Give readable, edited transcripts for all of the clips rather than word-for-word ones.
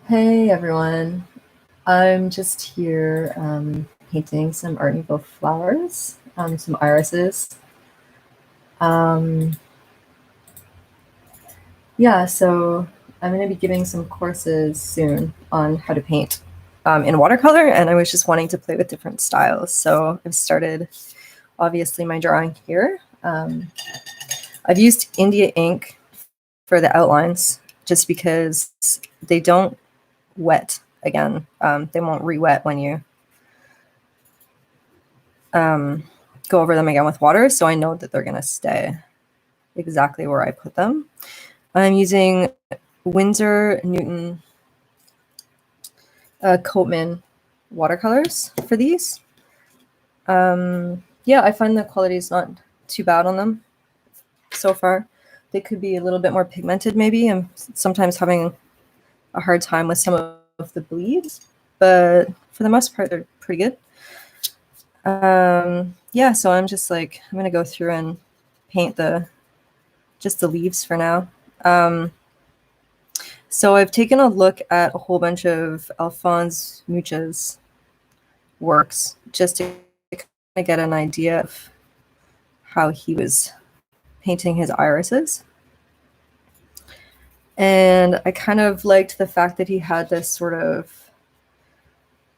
Hey everyone, I'm just here painting some Art Nouveau flowers, some irises. Um, yeah, so I'm going to be giving some courses soon on how to paint in watercolor, and I was just wanting to play with different styles. So I've started, obviously, my drawing here. I've used India ink for the outlines just because they don't wet again. They won't re-wet when you go over them again with water, so I know that they're going to stay exactly where I put them. I'm using Winsor Newton Coatman watercolors for these. Yeah, I find the quality is not too bad on them so far. They could be a little bit more pigmented maybe. I'm sometimes having a hard time with some of the bleeds, but for the most part, they're pretty good. Yeah, so I'm just like, I'm going to go through and paint just the leaves for now. So I've taken a look at a whole bunch of Alphonse Mucha's works just to kind of get an idea of how he was painting his irises. And I kind of liked the fact that he had this sort of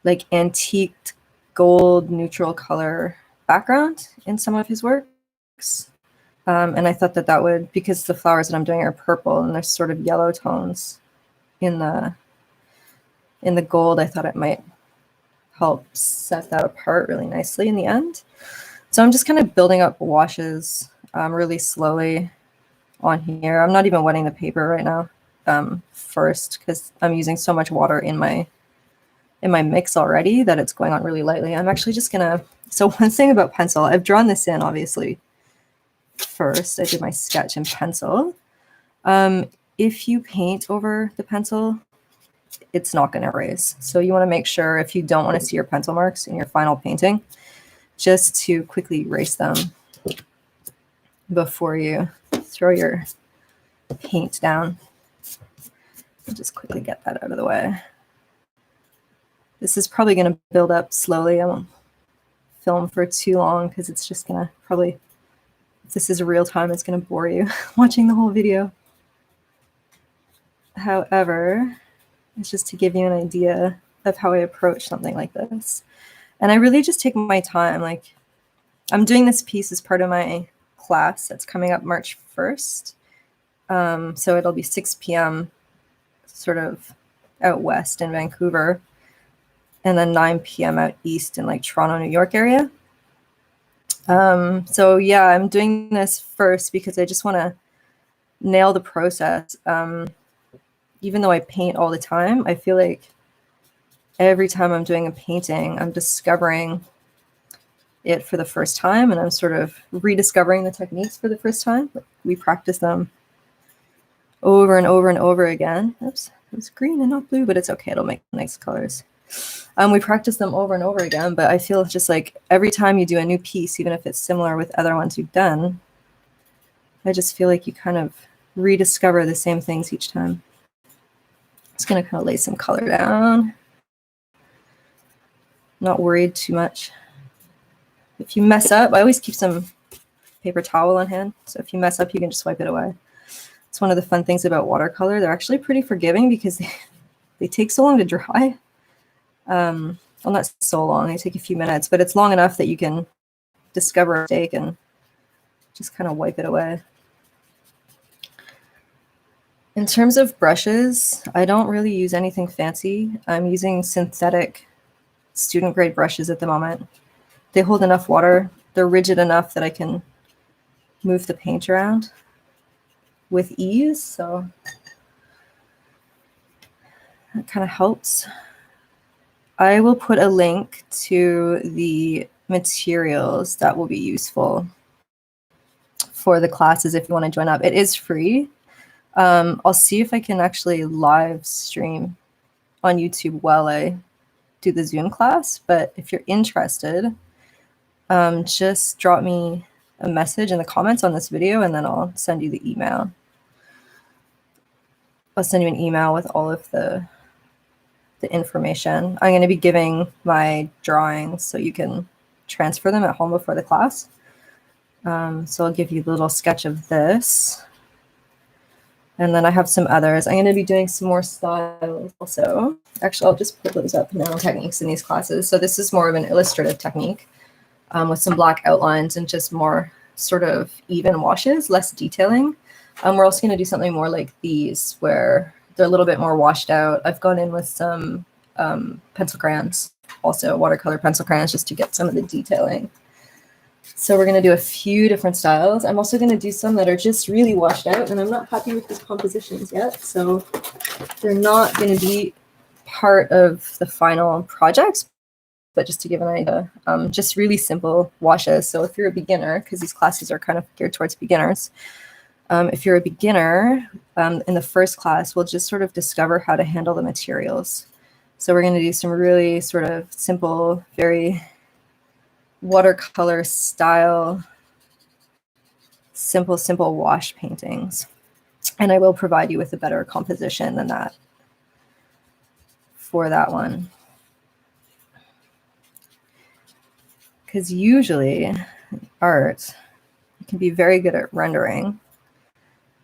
like antiqued gold neutral color background in some of his works. And I thought that that would, because the flowers that I'm doing are purple and there's sort of yellow tones in the gold, I thought it might help set that apart really nicely in the end. So I'm just kind of building up washes really slowly on here. I'm not even wetting the paper right now first because I'm using so much water in my mix already that it's going on really lightly. I'm actually just gonna, so one thing about pencil, I've drawn this in obviously first. I did my sketch in pencil. If you paint over the pencil, it's not going to erase. So you want to make sure, if you don't want to see your pencil marks in your final painting, just to quickly erase them before you throw your paint down. I'll just quickly get that out of the way. This is probably going to build up slowly. I won't film for too long because it's just going to probably, if this is real time, it's going to bore you watching the whole video. However, it's just to give you an idea of how I approach something like this. And I really just take my time. Like, I'm doing this piece as part of my class that's coming up March 1st. So it'll be 6 p.m. sort of out west in Vancouver, and then 9 p.m. out east in like Toronto, New York area. So yeah, I'm doing this first because I just want to nail the process. Even though I paint all the time, I feel like every time I'm doing a painting, I'm discovering it for the first time, and I'm sort of rediscovering the techniques for the first time. We practice them over and over and over again. Oops, it was green and not blue, but it's okay. It'll make nice colors. We practice them over and over again, but I feel just like every time you do a new piece, even if it's similar with other ones you've done, I just feel like you kind of rediscover the same things each time. Just gonna kind of lay some color down. Not worried too much. If you mess up, I always keep some paper towel on hand. So if you mess up, you can just wipe it away. It's one of the fun things about watercolor. They're actually pretty forgiving because they take so long to dry. Well, not so long. They take a few minutes, but it's long enough that you can discover a mistake and just kind of wipe it away. In terms of brushes, I don't really use anything fancy. I'm using synthetic student grade brushes at the moment. They hold enough water. They're rigid enough that I can move the paint around with ease. So that kind of helps. I will put a link to the materials that will be useful for the classes if you want to join up. It is free. I'll see if I can actually live stream on YouTube while I do the Zoom class. But if you're interested, just drop me a message in the comments on this video, and then I'll send you the email. I'll send you an email with all of the the information. I'm going to be giving my drawings so you can transfer them at home before the class. So I'll give you a little sketch of this. And then I have some others. I'm going to be doing some more styles also. Actually, I'll just put those up now, techniques in these classes. So this is more of an illustrative technique with some black outlines and just more sort of even washes, less detailing. We're also going to do something more like these where they're a little bit more washed out. I've gone in with some pencil crayons, also watercolor pencil crayons, just to get some of the detailing. So we're going to do a few different styles. I'm also going to do some that are just really washed out, and I'm not happy with these compositions yet. So they're not going to be part of the final projects, but just to give an idea, just really simple washes. So if you're a beginner, because these classes are kind of geared towards beginners, if you're a beginner, in the first class, we'll just sort of discover how to handle the materials. So we're going to do some really sort of simple, very watercolor style, simple wash paintings. And I will provide you with a better composition than that for that one. Because usually art, you can be very good at rendering,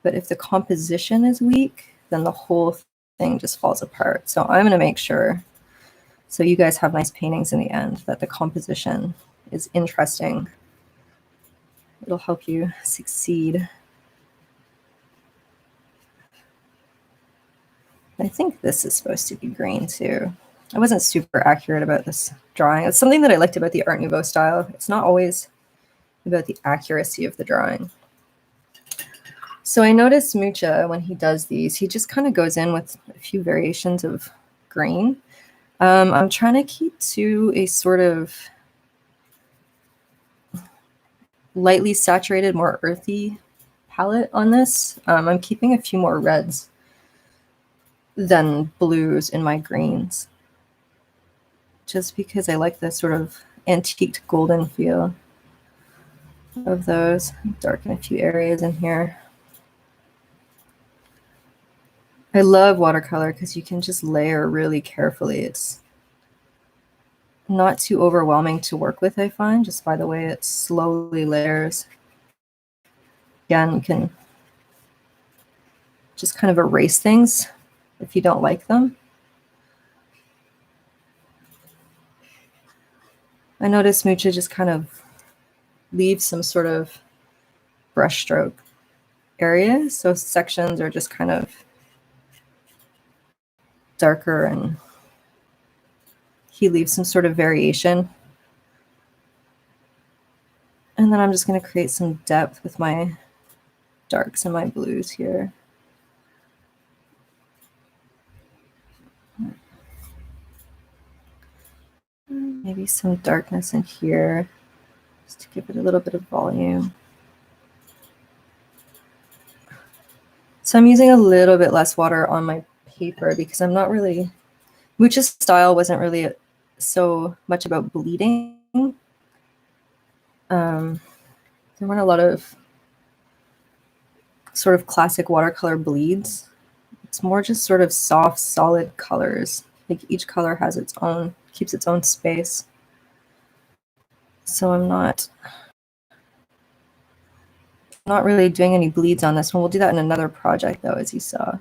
but if the composition is weak, then the whole thing just falls apart. So I'm going to make sure, so you guys have nice paintings in the end, that the composition is interesting. It'll help you succeed. I think this is supposed to be green too. I wasn't super accurate about this drawing. It's something that I liked about the Art Nouveau style. It's not always about the accuracy of the drawing. So I noticed Mucha, when he does these, he just kind of goes in with a few variations of green. I'm trying to keep to a sort of lightly saturated, more earthy palette on this. I'm keeping a few more reds than blues in my greens, just because I like the sort of antiqued golden feel of those. Darken a few areas in here. I love watercolor because you can just layer really carefully. It's not too overwhelming to work with, I find, just by the way it slowly layers. Again, you can just kind of erase things if you don't like them. I notice Mucha just kind of leaves some sort of brushstroke areas. So sections are just kind of darker, and he leaves some sort of variation. And then I'm just going to create some depth with my darks and my blues here. Maybe some darkness in here, just to give it a little bit of volume. So I'm using a little bit less water on my paper because I'm not really, Mucha's style wasn't really so much about bleeding. There weren't a lot of sort of classic watercolor bleeds. It's more just sort of soft, solid colors. Like each color has its own, keeps its own space. So I'm not really doing any bleeds on this one. We'll do that in another project though, as you saw.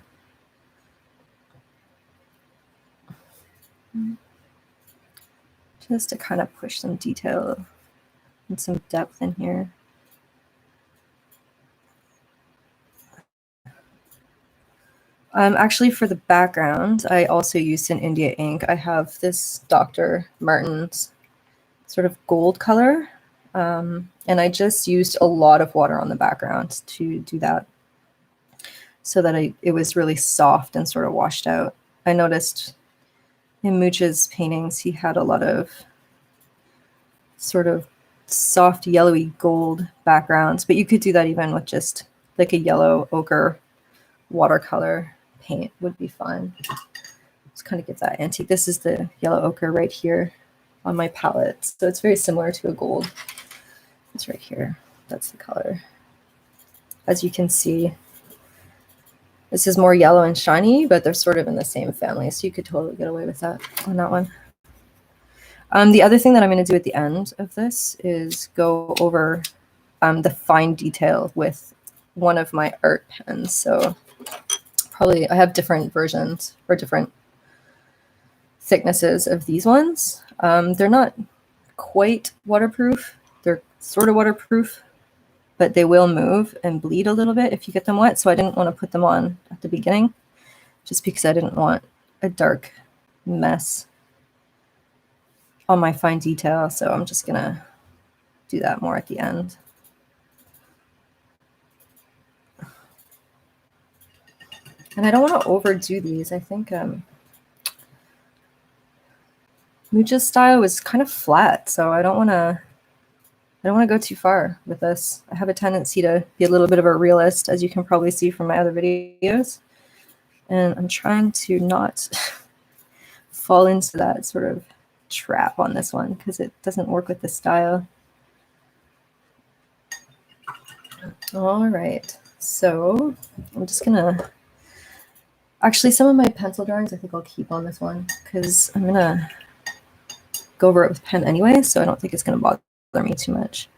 Just to kind of push some detail and some depth in here. Actually, for the background, I also used an India ink. I have this Dr. Martin's sort of gold color, and I just used a lot of water on the background to do that, so that it was really soft and sort of washed out. I noticed in Mucha's paintings, he had a lot of sort of soft yellowy gold backgrounds, but you could do that even with just like a yellow ochre watercolor paint would be fun. Just kind of give that antique. This is the yellow ochre right here on my palette. So it's very similar to a gold. It's right here. That's the color. As you can see, This is more yellow and shiny, but they're sort of in the same family, so you could totally get away with that on that one. The other thing that I'm going to do at the end of this is go over the fine detail with one of my art pens. So probably I have different versions or different thicknesses of these ones. They're not quite waterproof. They're sort of waterproof, but they will move and bleed a little bit if you get them wet. So I didn't want to put them on at the beginning just because I didn't want a dark mess on my fine detail. So I'm just going to do that more at the end. And I don't want to overdo these. I think Mucha's style was kind of flat, so I don't want to go too far with this. I have a tendency to be a little bit of a realist, as you can probably see from my other videos. And I'm trying to not fall into that sort of trap on this one because it doesn't work with the style. All right, so I'm just gonna, actually some of my pencil drawings I think I'll keep on this one because I'm gonna go over it with pen anyway, so I don't think it's gonna bother me too much.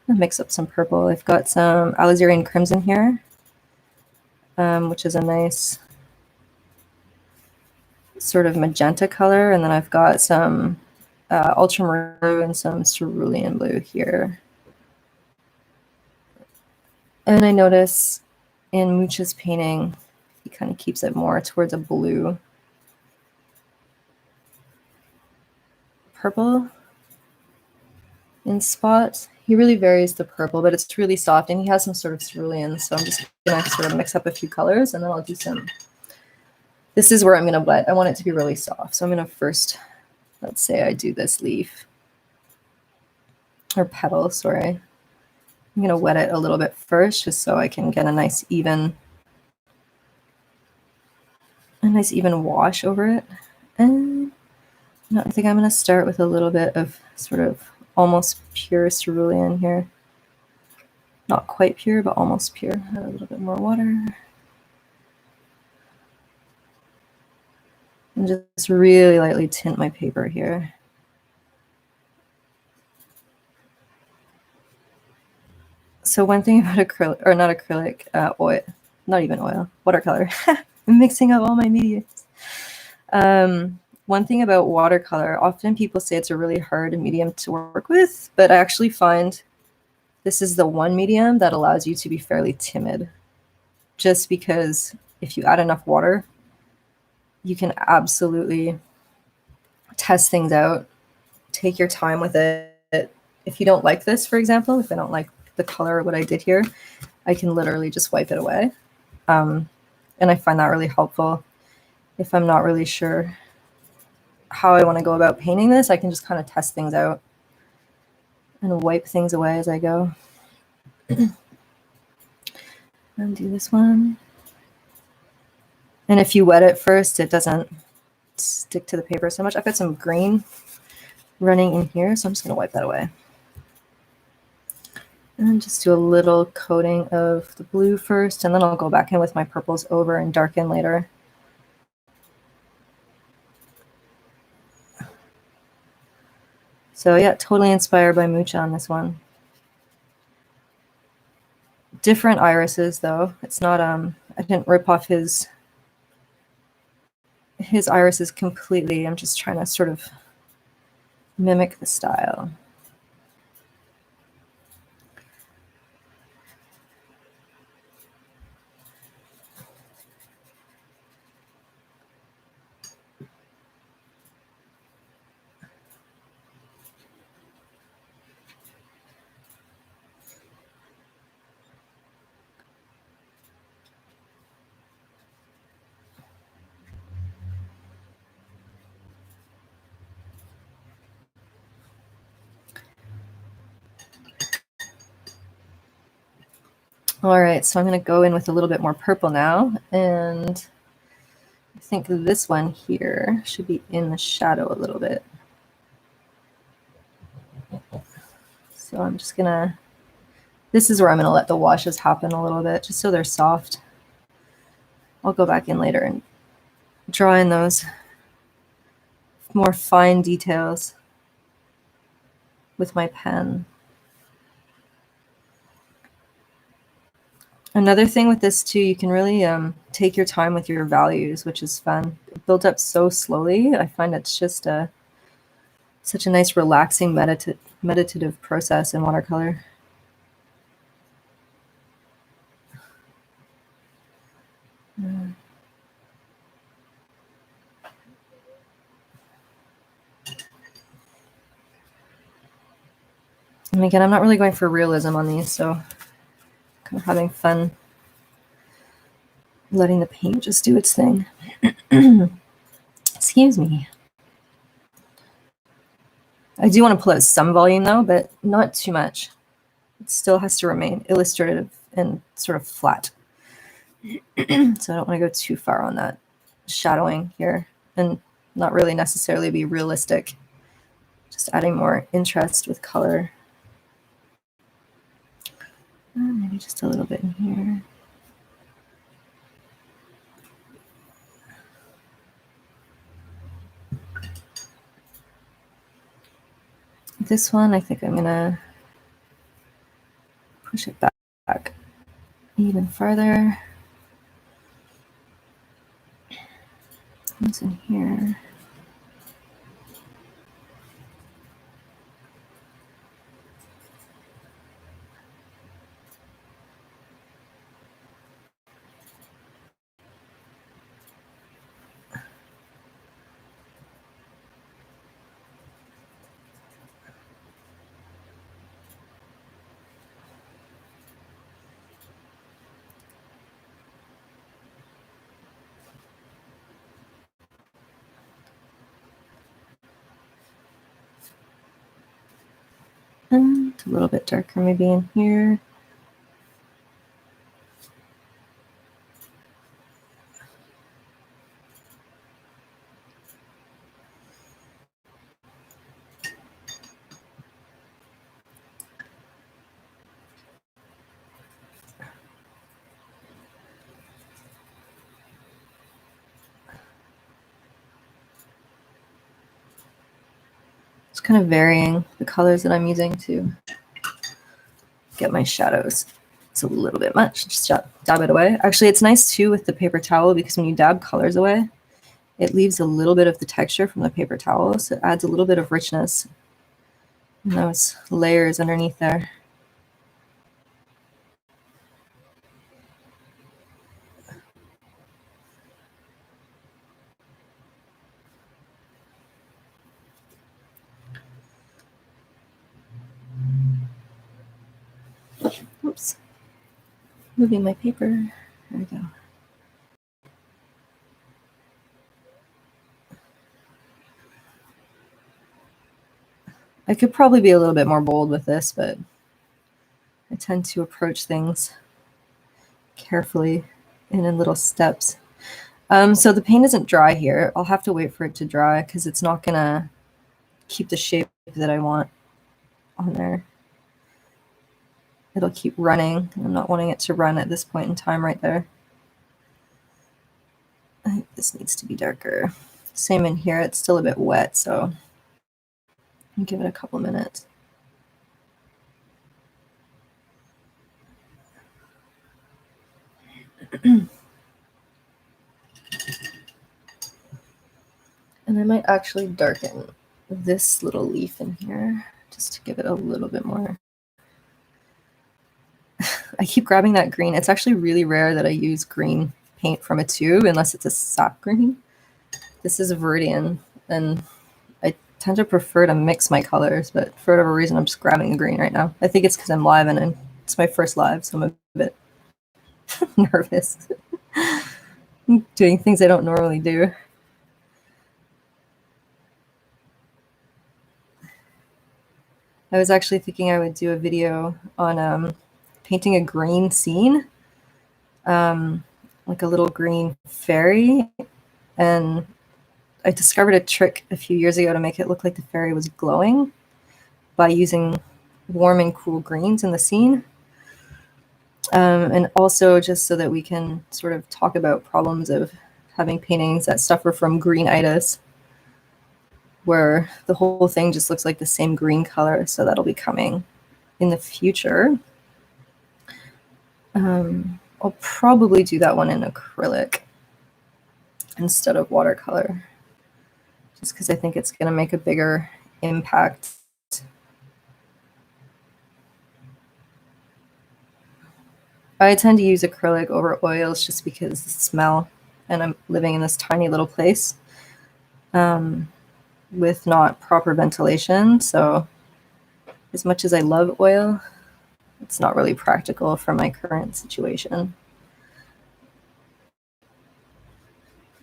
I'm gonna mix up some purple. I've got some alizarin crimson here, which is a nice sort of magenta color, and then I've got some ultramarine and some cerulean blue here. And I notice in Mucha's painting, he kind of keeps it more towards a blue. Purple in spots. He really varies the purple, but it's really soft, and he has some sort of cerulean, so I'm just going to sort of mix up a few colors, and then I'll do some. This is where I'm going to wet. I want it to be really soft, so I'm going to first, let's say I do this leaf, or petal, sorry. I'm going to wet it a little bit first just so I can get a nice even wash over it. And I think I'm going to start with a little bit of sort of almost pure cerulean here. Not quite pure, but almost pure. Add a little bit more water. And just really lightly tint my paper here. So one thing about acrylic, or not acrylic, oil, not even oil, watercolor. I'm mixing up all my mediums. One thing about watercolor, often people say it's a really hard medium to work with, but I actually find this is the one medium that allows you to be fairly timid. Just because if you add enough water, you can absolutely test things out, take your time with it. If you don't like this, for example, if I don't like the color of what I did here, I can literally just wipe it away. And I find that really helpful. If I'm not really sure how I want to go about painting this, I can just kind of test things out and wipe things away as I go. And do this one. And if you wet it first, it doesn't stick to the paper so much. I've got some green running in here, so I'm just going to wipe that away. And just do a little coating of the blue first, and then I'll go back in with my purples over and darken later. So yeah, totally inspired by Mucha on this one. Different irises though. It's not I didn't rip off his irises completely. I'm just trying to sort of mimic the style. All right, so I'm going to go in with a little bit more purple now, and I think this one here should be in the shadow a little bit. So I'm just going to, this is where I'm going to let the washes happen a little bit, just so they're soft. I'll go back in later and draw in those more fine details with my pen. Another thing with this too, you can really take your time with your values, which is fun. It builds up so slowly. I find it's just such a nice, relaxing, meditative process in watercolor. And again, I'm not really going for realism on these, so kind of having fun letting the paint just do its thing. Excuse me. I do want to pull out some volume though, but not too much. It still has to remain illustrative and sort of flat. So I don't want to go too far on that shadowing here and not really necessarily be realistic. Just adding more interest with color. Maybe just a little bit in here. This one, I think I'm gonna push it back even farther. What's in here? And a little bit darker maybe in here. Just kind of varying the colors that I'm using to get my shadows. It's a little bit much, just dab it away. Actually, it's nice too with the paper towel because when you dab colors away, it leaves a little bit of the texture from the paper towel, so it adds a little bit of richness in those layers underneath there. Oops. Moving my paper. There we go. I could probably be a little bit more bold with this, but I tend to approach things carefully and in little steps. So the paint isn't dry here. I'll have to wait for it to dry because it's not gonna keep the shape that I want on there. It'll keep running. I'm not wanting it to run at this point in time right there. I think this needs to be darker. Same in here. It's still a bit wet, so I'll give it a couple minutes. And I might actually darken this little leaf in here just to give it a little bit more. I keep grabbing that green. It's actually really rare that I use green paint from a tube unless it's a sap green. This is a Viridian, and I tend to prefer to mix my colors, but for whatever reason, I'm just grabbing the green right now. I think it's because I'm live and it's my first live, so I'm a bit nervous. Doing things I don't normally do. I was actually thinking I would do a video on painting a green scene, like a little green fairy, and I discovered a trick a few years ago to make it look like the fairy was glowing by using warm and cool greens in the scene. And also just so that we can sort of talk about problems of having paintings that suffer from greenitis, where the whole thing just looks like the same green color. So that'll be coming in the future. I'll probably do that one in acrylic instead of watercolor, just because I think it's going to make a bigger impact. I tend to use acrylic over oils just because of the smell, and I'm living in this tiny little place with not proper ventilation. So as much as I love oil, it's not really practical for my current situation.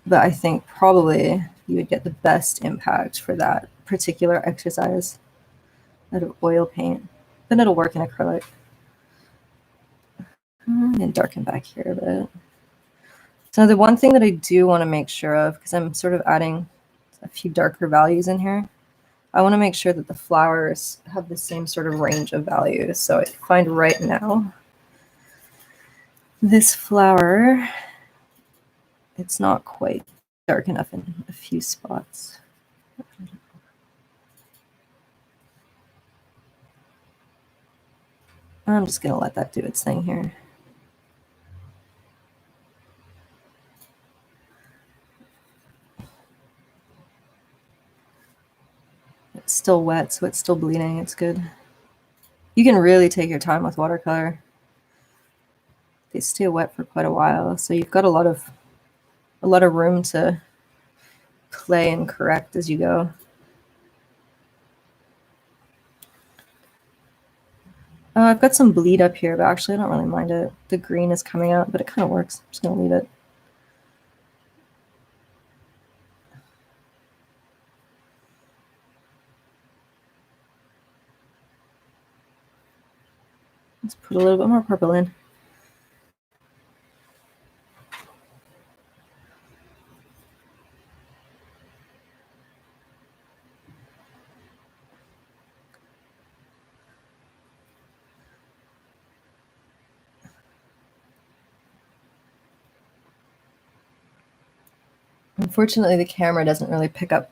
But I think probably you would get the best impact for that particular exercise out of oil paint. Then it'll work in acrylic. And darken back here a bit. So the one thing that I do want to make sure of, because I'm sort of adding a few darker values in here, I want to make sure that the flowers have the same sort of range of values. So I find right now, this flower, it's not quite dark enough in a few spots. I'm just going to let that do its thing here. It's still wet, so it's still bleeding. It's good. You can really take your time with watercolor. They stay wet for quite a while, so you've got a lot of room to play and correct as you go. I've got some bleed up here, but actually I don't really mind it. The green is coming out, but it kind of works. I'm just going to leave it. Let's put a little bit more purple in. Unfortunately, the camera doesn't really pick up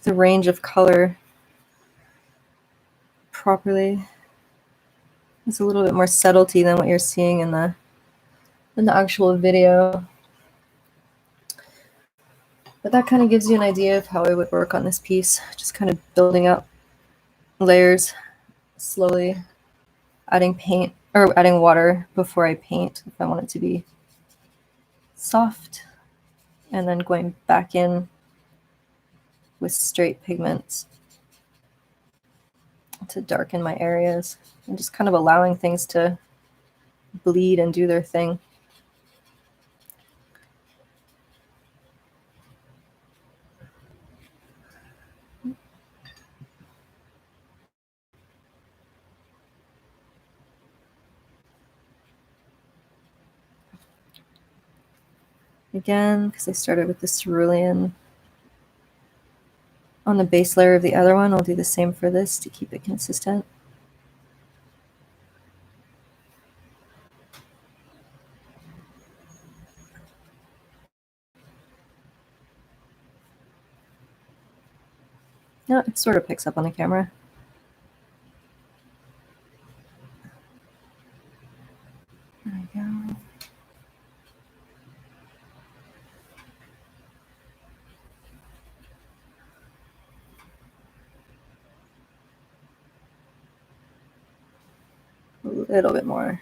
the range of color properly. It's a little bit more subtlety than what you're seeing in the actual video. But that kind of gives you an idea of how I would work on this piece, just kind of building up layers slowly, adding paint or adding water before I paint if I want it to be soft, and then going back in with straight pigments to darken my areas, and just kind of allowing things to bleed and do their thing. Again, because I started with the cerulean on the base layer of the other one, I'll do the same for this to keep it consistent. No, it sort of picks up on the camera. There we go. A little bit more.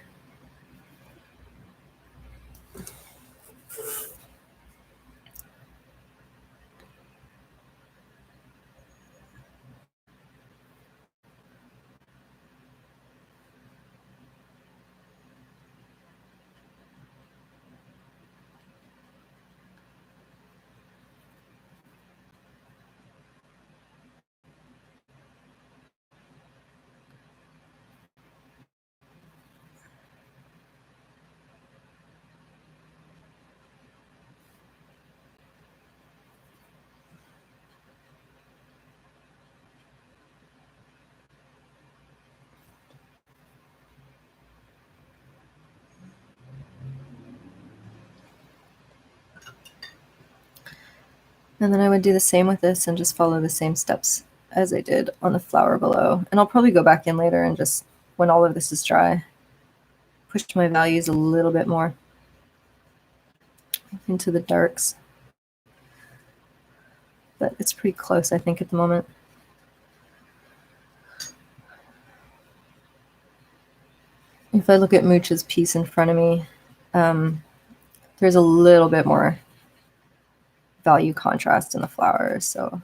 And then I would do the same with this and just follow the same steps as I did on the flower below. And I'll probably go back in later and just, when all of this is dry, push my values a little bit more into the darks. But it's pretty close, I think, at the moment. If I look at Mooch's piece in front of me, there's a little bit more value contrast in the flowers, so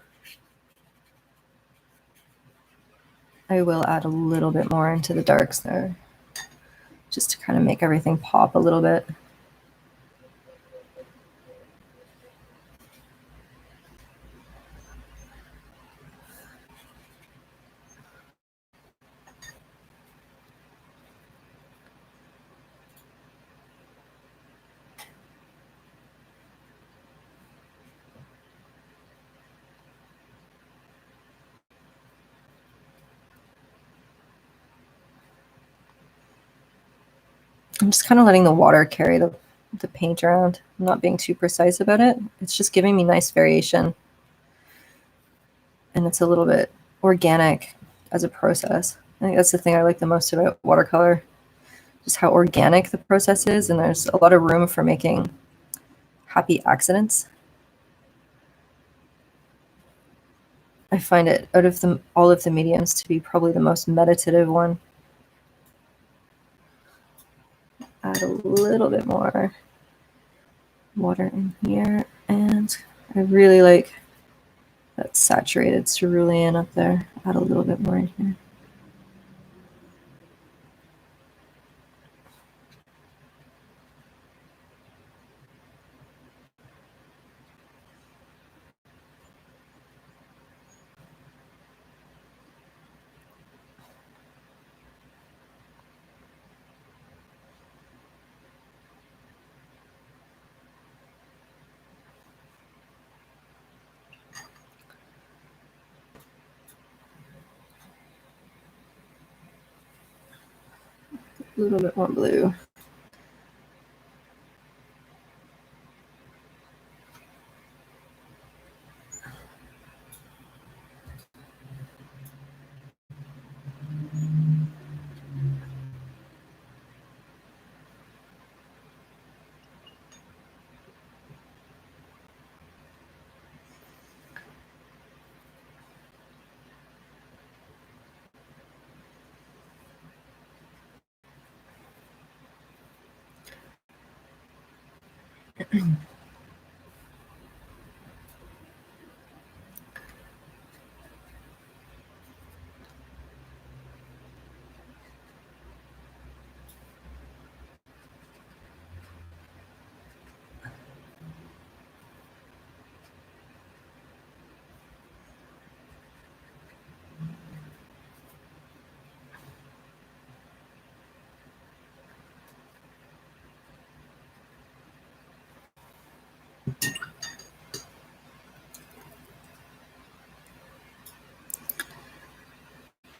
I will add a little bit more into the darks there, just to kind of make everything pop a little bit. I'm just kind of letting the water carry the paint around. I'm not being too precise about it. It's just giving me nice variation. And it's a little bit organic as a process. I think that's the thing I like the most about watercolor, just how organic the process is, and there's a lot of room for making happy accidents. I find it, out of all of the mediums, to be probably the most meditative one. Add a little bit more water in here, and I really like that saturated cerulean up there. Add a little bit more in here. A little bit more blue.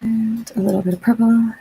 And a little bit of purple.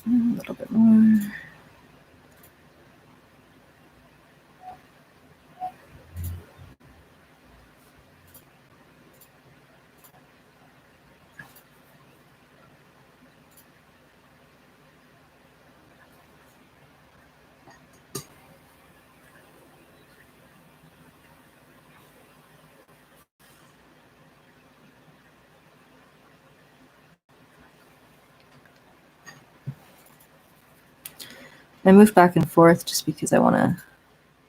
A little bit more. I move back and forth just because I want to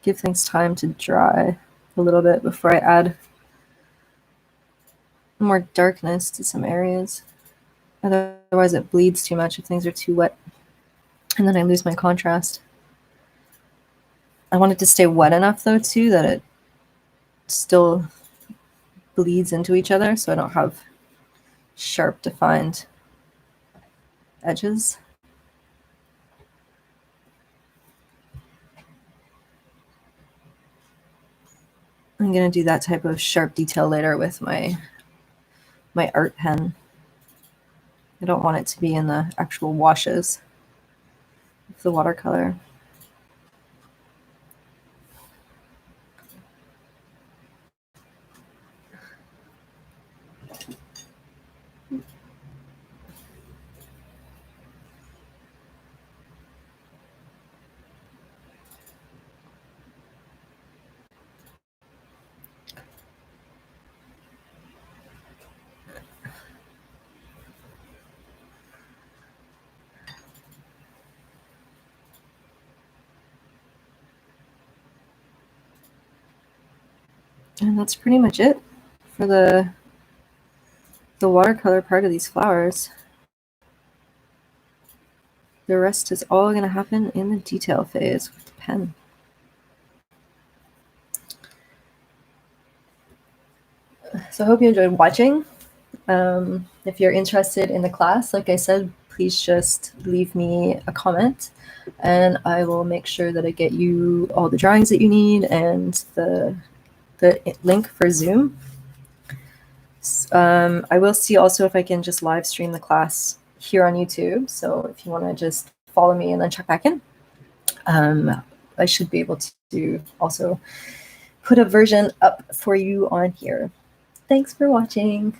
give things time to dry a little bit before I add more darkness to some areas. Otherwise it bleeds too much if things are too wet, and then I lose my contrast. I want it to stay wet enough though too that it still bleeds into each other, so I don't have sharp defined edges. I'm gonna do that type of sharp detail later with my art pen. I don't want it to be in the actual washes of the watercolor. And that's pretty much it for the watercolor part of these flowers. The rest is all going to happen in the detail phase with the pen. So I hope you enjoyed watching. If you're interested in the class, like I said, please just leave me a comment and I will make sure that I get you all the drawings that you need and the link for Zoom. I will see also if I can just live stream the class here on YouTube. So if you want to just follow me and then check back in, I should be able to also put a version up for you on here. Thanks for watching.